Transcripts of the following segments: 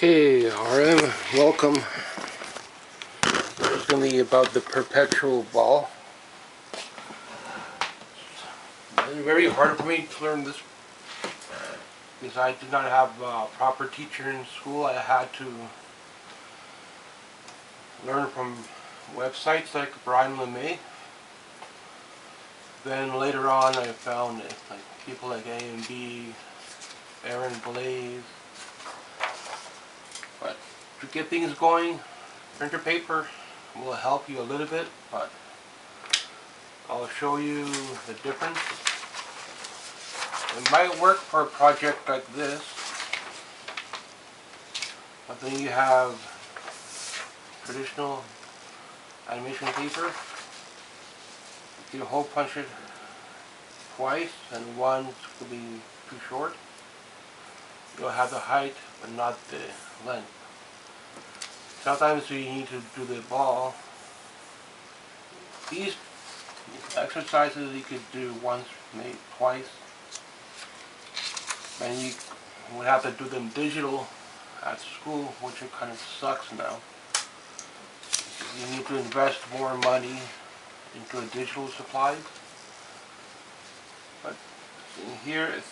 Okay, RM, welcome. This is going to be about the perpetual ball. It's very hard for me to learn this because I did not have a proper teacher in school. I had to learn from websites like Brian LeMay. Then later on I found like people like A&B, Aaron Blaze. But to get things going, printer paper will help you a little bit, but I'll show you the difference. It might work for a project like this, but then you have traditional animation paper. If you hole punch it twice and one will be too short, you'll have the height but not the length. Sometimes you need to do the ball. These exercises you could do once, maybe twice, and you would have to do them digital at school, which it kind of sucks now. You need to invest more money into a digital supply, but in here it's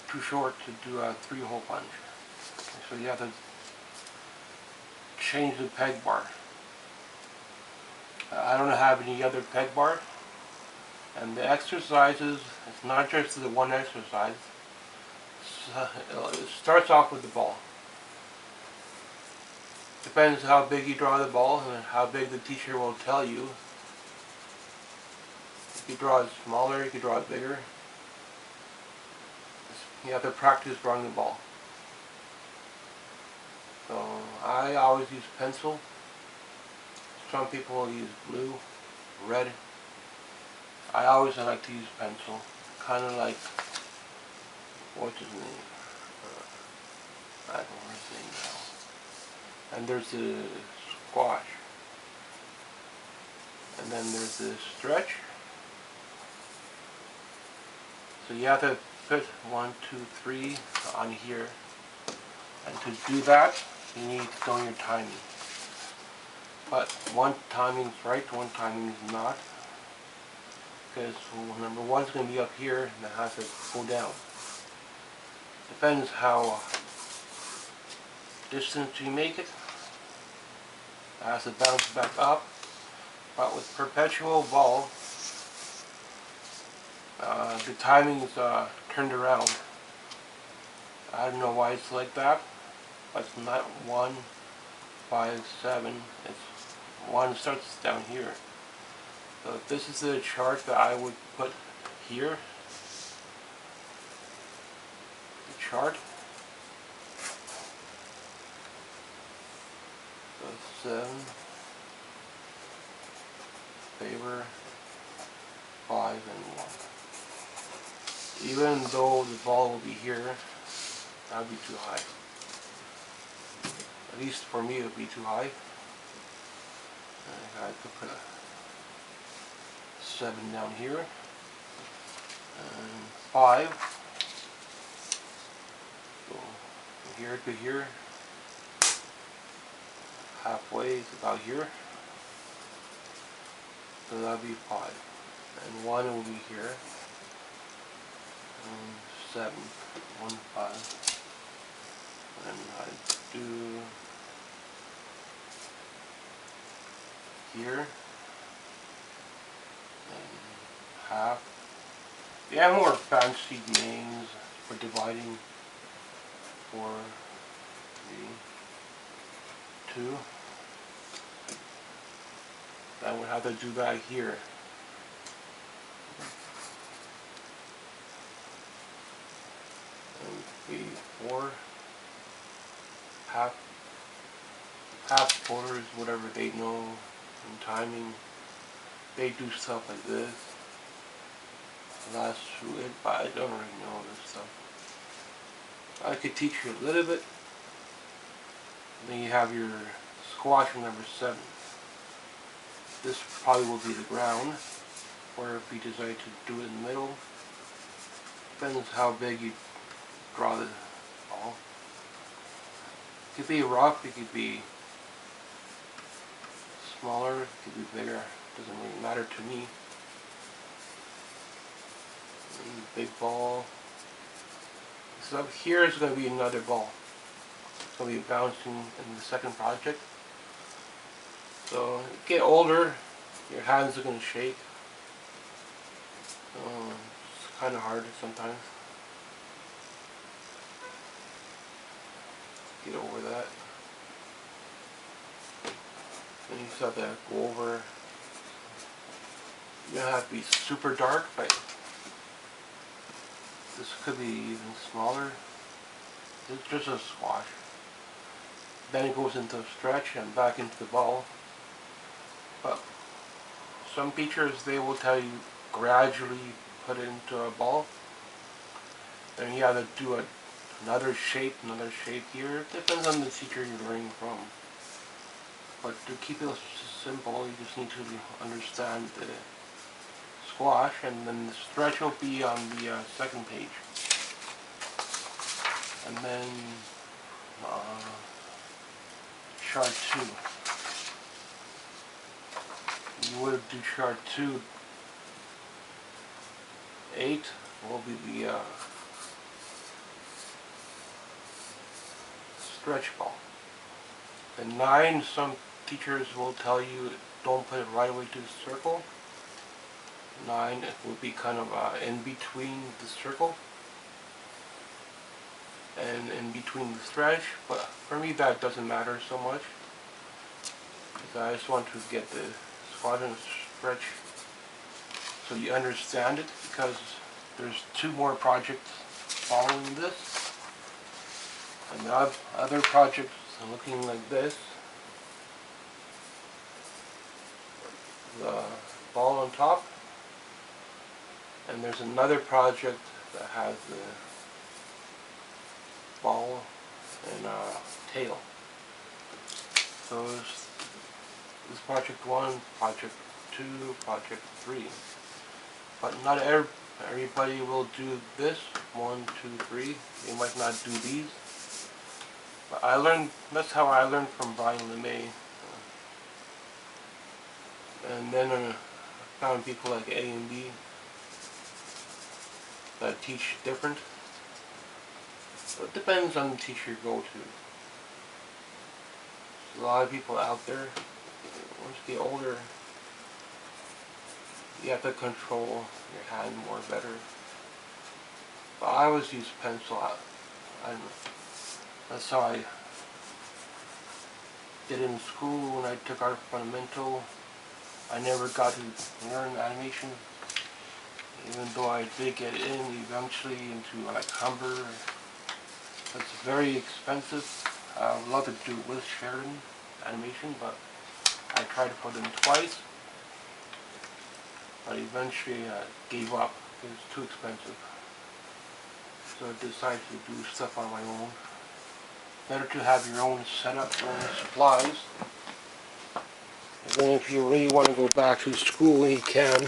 too short to do a 3-hole punch, so you have to change the peg bar. I don't have any other peg bar, and the exercises, it's not just the one exercise. It starts off with the ball. Depends how big you draw the ball and how big the teacher will tell you. If you draw it smaller, you can draw it bigger. You have to practice drawing the ball. So I always use pencil. Some people use blue, red. I always like to use pencil. Kind of like, what's his name? I don't know his name now. And there's the squash. And then there's the stretch. So you have to put 1, 2, 3 on here. And to do that, you need to know your timing. But one timing is right, one timing is not. Because number 1 is going to be up here and it has to go down. Depends how distant you make it. It has to bounce back up. But with perpetual ball, the timing is turned around. I don't know why it's like that. But it's not 1, 5, 7. It's 1 starts down here. So this is the chart that I would put here. The chart. So 7, favor, 5, and 1. Even though the ball will be here, that would be too high. At least for me it would be too high. I could put a 7 down here. And 5. So from here to here. Halfway is about here. So that would be 5. And 1 will be here. And 7. 1, 5. And I do here and half. They have more fancy names for dividing 4, 3, 2. I would have to do that here. And 3, 4. Half quarters, whatever they know in timing. They do stuff like this. That's it, but I don't really know this stuff. I could teach you a little bit. And then you have your squash number 7. This probably will be the ground, or if you decide to do it in the middle. Depends how big you draw the ball. could be rough, it could be smaller, it could be bigger. Doesn't really matter to me. Big ball. So up here is going to be another ball. It's going to be bouncing in the second project. So as you get older, your hands are going to shake. It's kind of hard sometimes. Get over that. Then you just have to go over. You don't have to be super dark, but this could be even smaller. It's just a squash. Then it goes into a stretch and back into the ball. But some teachers, they will tell you gradually put it into a ball. Then you have to do another shape here. It depends on the teacher you're learning from. But to keep it simple, you just need to understand the squash, and then the stretch will be on the second page. And then chart 2. You would do chart 2. 8 will be the stretch ball. The 9, some teachers will tell you don't put it right away to the circle. 9 would be kind of in between the circle and in between the stretch, but for me that doesn't matter so much, because I just want to get the squat and stretch so you understand it, because there's 2 more projects following this, and the other projects are looking like this. The ball on top, and there's another project that has the ball and tail. So this project 1, project 2, project 3. But not everybody will do this 1, 2, 3. They might not do these. But that's how I learned from Brian LeMay. And then I found people like A and B that teach different. So it depends on the teacher you go to. There's a lot of people out there, once you get older, you have to control your hand more better. But I always use pencil. I don't know. That's how I did in school when I took art fundamental. I never got to learn animation, even though I did get in eventually into like Humber. It's very expensive. I would love to do with Sheridan animation, but I tried for them twice. But eventually I gave up because it's too expensive. So I decided to do stuff on my own. Better to have your own setup, your own supplies. And then if you really want to go back to school, you can.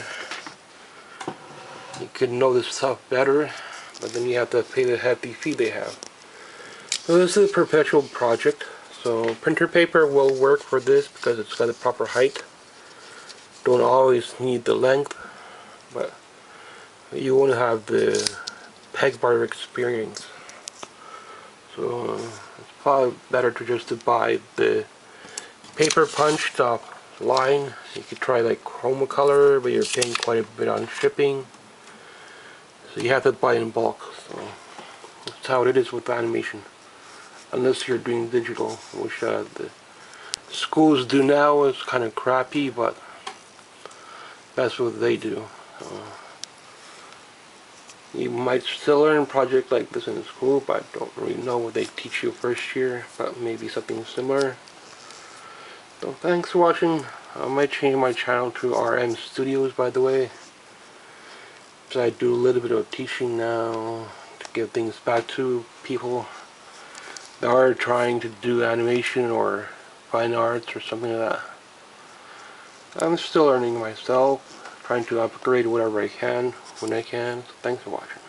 You can know this stuff better, but then you have to pay the hefty fee they have. So this is a perpetual project. So printer paper will work for this because it's got the proper height. Don't always need the length, but you want to have the peg bar experience. So it's probably better to buy the paper punched up line. You could try like chroma color, but you're paying quite a bit on shipping. So you have to buy in bulk. So that's how it is with animation. Unless you're doing digital, which the schools do now. Is kind of crappy, but that's what they do. You might still learn a project like this in school, but I don't really know what they teach you first year, but maybe something similar. So thanks for watching. I might change my channel to RM Studios, by the way. So I do a little bit of teaching now to give things back to people that are trying to do animation or fine arts or something like that. I'm still learning myself, trying to upgrade whatever I can when I can. So thanks for watching.